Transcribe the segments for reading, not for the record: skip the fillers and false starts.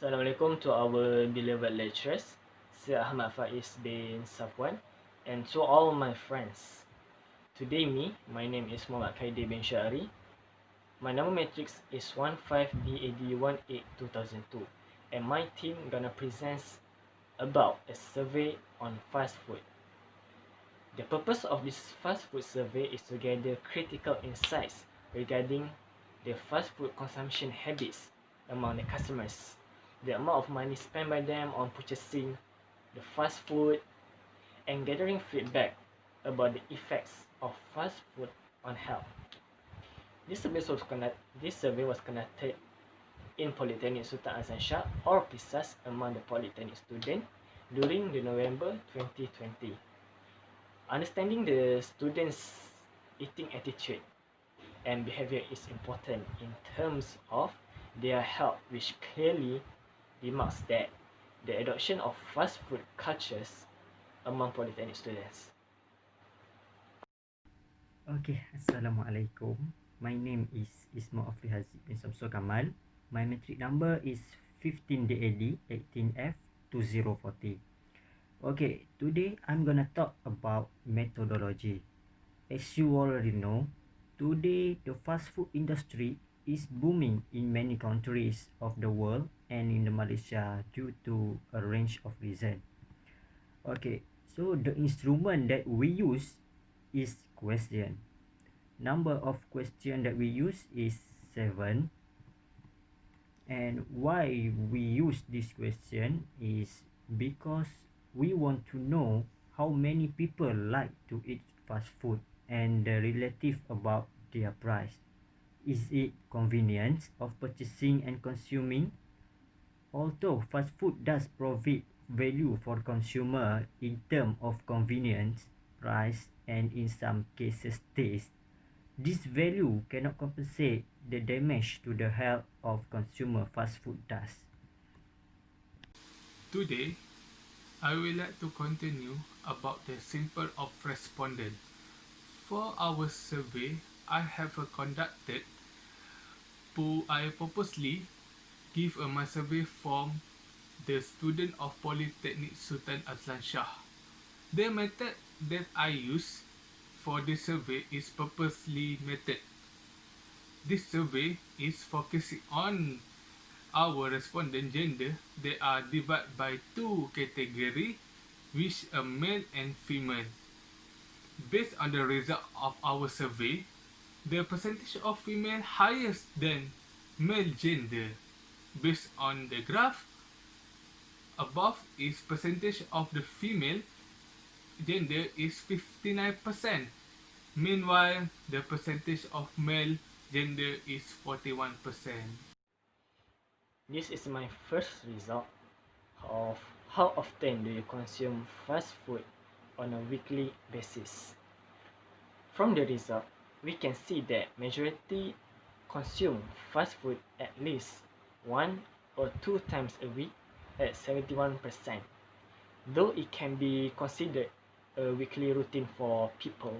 Assalamualaikum to our beloved lecturers, Sir Ahmad Faiz bin SAPUAN, and to all my friends. Today my name is Muhammad KHAIDIR bin SHA'ARI. My number matrix is 15BAD182002, and my team gonna present about a survey on fast food. The purpose of this fast food survey is to gather critical insights regarding the fast food consumption habits among the customers, the amount of money spent by them on purchasing the fast food, and gathering feedback about the effects of fast food on health. This survey was conducted in Polytechnic Sultan Azlan Shah, or PISAS, among the Polytechnic students during the November 2020. Understanding the students' eating attitude and behavior is important in terms of their health, which clearly remarks that the adoption of fast food cultures among polytechnic students. Okay, Assalamualaikum. My name is WAFRI HAZIQ bin SHAMSULKAMAL. My matric number is 15DAD 18F2040. Okay, today I'm gonna talk about methodology. As you already know, today the fast food industry is booming in many countries of the world and in Malaysia due to a range of reasons. Okay, so the instrument that we use is question. Number of question that we use is 7. And why we use this question is because we want to know how many people like to eat fast food and the relative about their price. Is it convenience of purchasing and consuming? Although fast food does provide value for consumer in terms of convenience, price, and in some cases taste, this value cannot compensate the damage to the health of consumer fast food does. Today, I would like to continue about the sample of respondent. For our survey, I have conducted. I purposely give my survey form the student of Polytechnic Sultan Azlan Shah. The method that I use for this survey is purposely method. This survey is focusing on our respondent gender. They are divided by two categories, which are male and female. Based on the result of our survey, the percentage of female higher than male gender. Based on the graph above is percentage of the female gender is 59%. Meanwhile, the percentage of male gender is 41%. This is my first result of how often do you consume fast food on a weekly basis. From the result, we can see that majority consume fast food at least 1 or 2 times a week at 71%. Though it can be considered a weekly routine for people,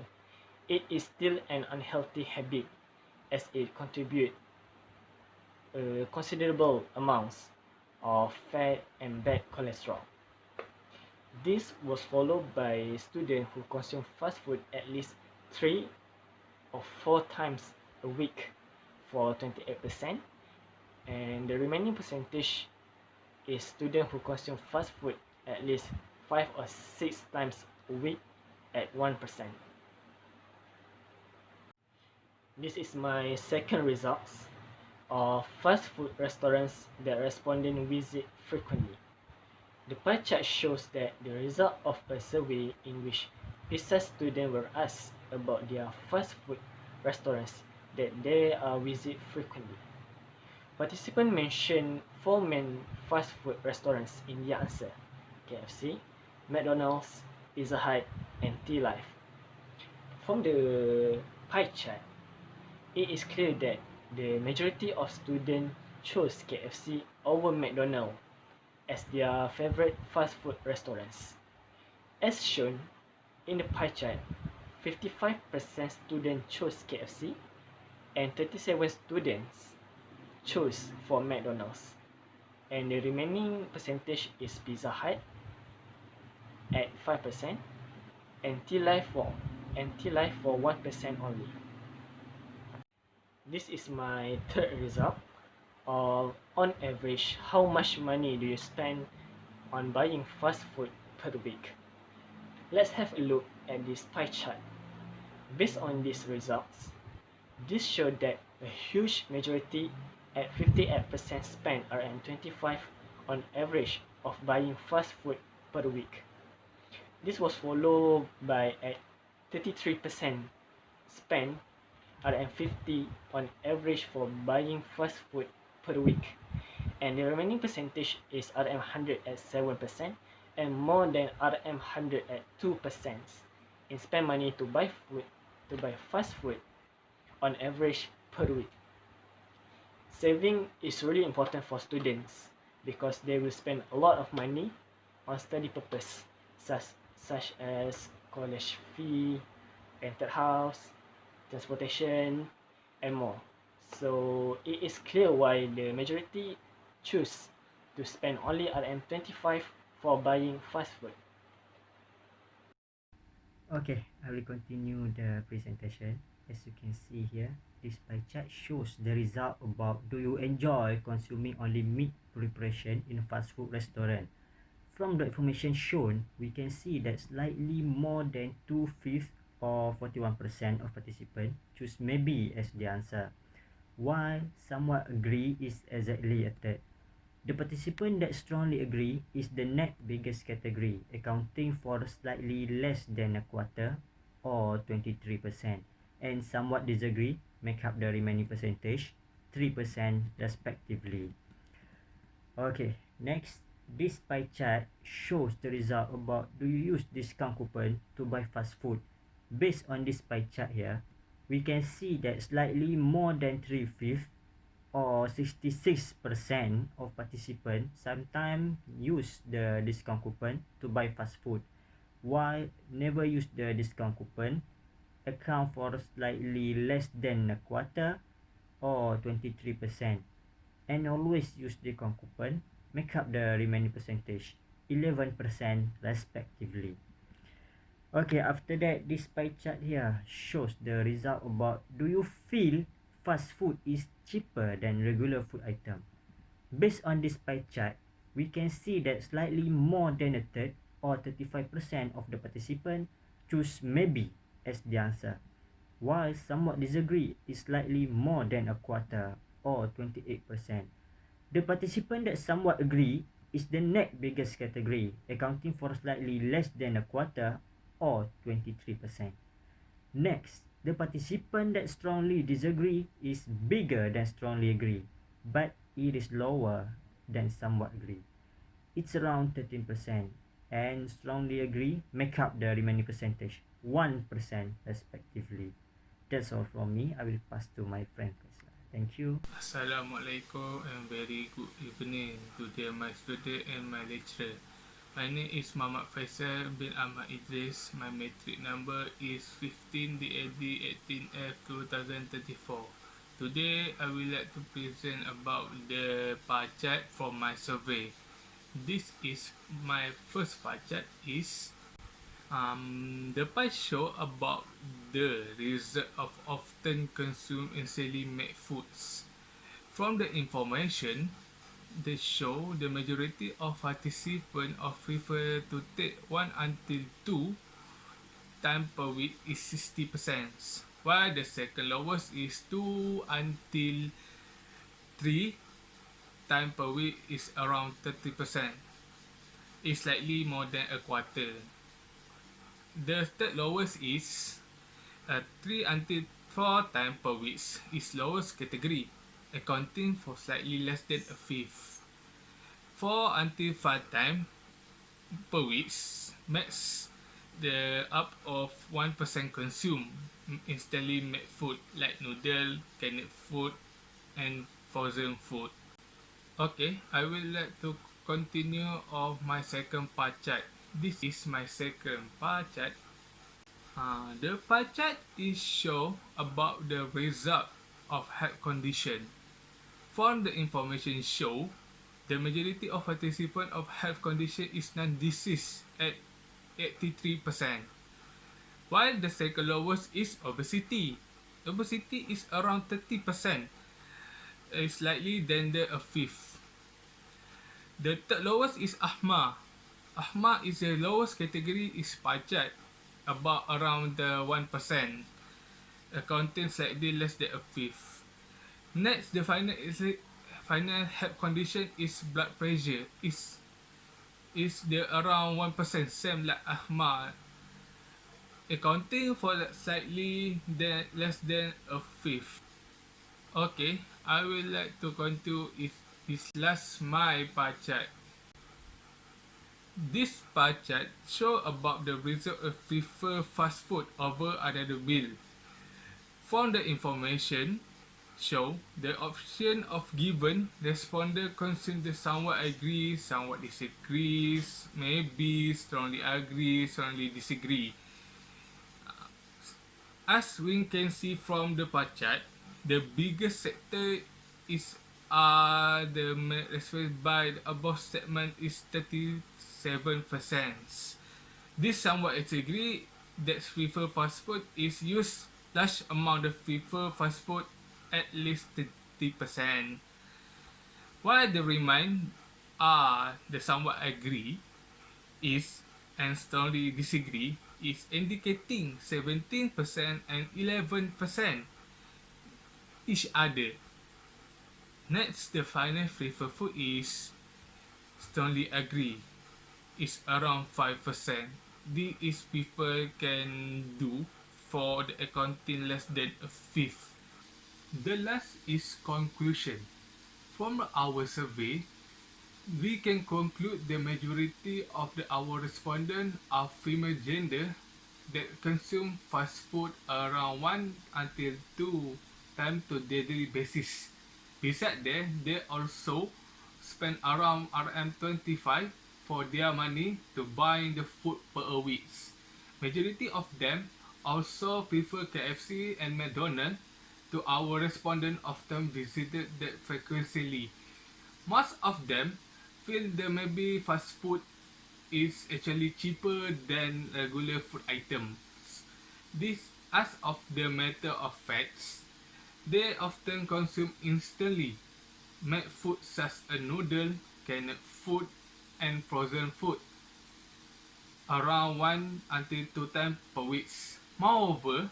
it is still an unhealthy habit as it contributes considerable amounts of fat and bad cholesterol. This was followed by students who consume fast food at least 3 or 4 times a week for 28%, and the remaining percentage is students who consume fast food at least 5 or 6 times a week at 1%. This is my second results of fast food restaurants that respondents visit frequently. The pie chart shows that the result of a survey in which PISAS students were asked about their fast food restaurants that they visit frequently. Participants mentioned 4 main fast food restaurants in their answer: KFC, McDonald's, Pizza Hut, and T-Life. From the pie chart, it is clear that the majority of students chose KFC over McDonald's as their favorite fast food restaurants. As shown in the pie chart, 55% students chose KFC and 37 students chose for McDonald's. and the remaining percentage is Pizza Hut at 5%, and T-Life for 1% only. This is my third result of, on average, how much money do you spend on buying fast food per week. Let's have a look at this pie chart. Based on these results, this showed that a huge majority at 58% spend around 25 on average of buying fast food per week. This was followed by at 33% spend around 50 on average for buying fast food per week, and the remaining percentage is RM100 at 7% and more than RM100 at 2% in spend money to buy fast food on average per week. Saving is really important for students because they will spend a lot of money on study purpose, such as college fee, rented house, transportation, and more. So it is clear why the majority choose to spend only RM25 for buying fast food. Okay, I will continue the presentation. As you can see here, this pie chart shows the result about do you enjoy consuming only meat preparation in a fast food restaurant. From the information shown, we can see that slightly more than 2/5 or 41% of participants choose maybe as the answer, while somewhat agree is exactly a third. The participant that strongly agree is the next biggest category, accounting for slightly less than a quarter or 23%, and somewhat disagree make up the remaining percentage, 3% respectively. Okay, next, this pie chart shows the result about do you use discount coupon to buy fast food. Based on this pie chart here, we can see that slightly more than 3/5 or 66% of participants sometimes use the discount coupon to buy fast food, while never use the discount coupon account for slightly less than a quarter or 23%, and always use discount coupon make up the remaining percentage, 11% respectively. Okay, after that, this pie chart here shows the result about do you feel fast food is cheaper than regular food item. Based on this pie chart, we can see that slightly more than a third or 35% of the participants choose maybe as the answer, while somewhat disagree is slightly more than a quarter or 28%. The participant that somewhat agree is the next biggest category, accounting for slightly less than a quarter or 23%. Next, the participant that strongly disagree is bigger than strongly agree, but it is lower than somewhat agree. It's around 13%, and strongly agree make up the remaining percentage, 1% respectively. That's all from me. I will pass to my friend Faisal. Thank you. Assalamualaikum and very good evening to my student and my lecturer. My name is Muhammad Faisal bin Ahmad Idris. My matric number is 15DAD18F2034. Today, I will like to present about the pie chart from my survey. This is my first pie chart is the pie show about the result of often consumed and selling made foods. From the information, they show the majority of participants prefer to take 1 until 2 times per week is 60%, while the second lowest is 2 until 3 times per week is around 30%. It's slightly more than a quarter. The third lowest is 3 until 4 times per week is lowest category, accounting for slightly less than a fifth. 4 until 5 times per week makes the up of 1% consumed instantly made food like noodle, canned food, and frozen food. Okay, I will like to continue of my second pie chart. This is my second pie chart. The pie chart is show about the result of health condition. From the information show, The majority of participants of health condition is non-disease at 83%, while the second lowest is obesity. Obesity is around 30%, slightly than the a fifth. The third lowest is AHMAD. AHMAD is the lowest category is pajat, about around the 1%, accounting slightly less than a fifth. Next, the final health condition is blood pressure. Is the around 1%, same like AHMAD, accounting for slightly less than a fifth. Okay, I will like to continue is this last my pie chart. This pie chart show about the result of prefer fast food over another meal. From the information show, the option of given responder consume the somewhat agree, somewhat disagrees, maybe, strongly agree, strongly disagree. As we can see from the pie chart, the biggest sector is the responded by the above segment is 37%. This somewhat disagree that prefer fast food is used large amount of prefer fast food at least 30%. While the remain the somewhat agree is and strongly disagree is indicating 17% and 11% each other. Next, the final prefer food is strongly agree is around 5%. This is people can do for the accounting less than a fifth. The last is conclusion. From our survey, we can conclude the majority of our respondents are female gender that consume fast food around 1 until 2 times to daily basis. Besides that, they also spend around RM25 for their money to buy the food per a week. Majority of them also prefer KFC and McDonald's to our respondent often visited that frequently. Most of them feel that maybe fast food is actually cheaper than regular food items. This, as of the matter of facts, they often consume instantly made food such as noodle, canned food, and frozen food around 1 until 2 times per week. Moreover,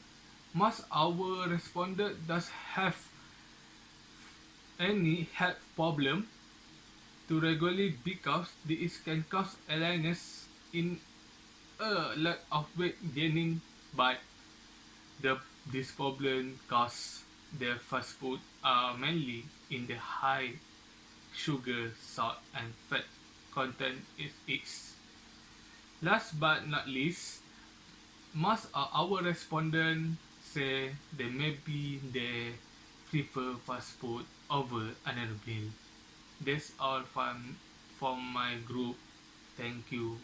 most our respondents does have any health problem to regularly because this can cause illness in a lot of weight gaining, but this problem cause the fast food are mainly in the high sugar, salt, and fat content it is. Last but not least, most of our respondents say they maybe they prefer fast food over another meal. That's all from my group. Thank you.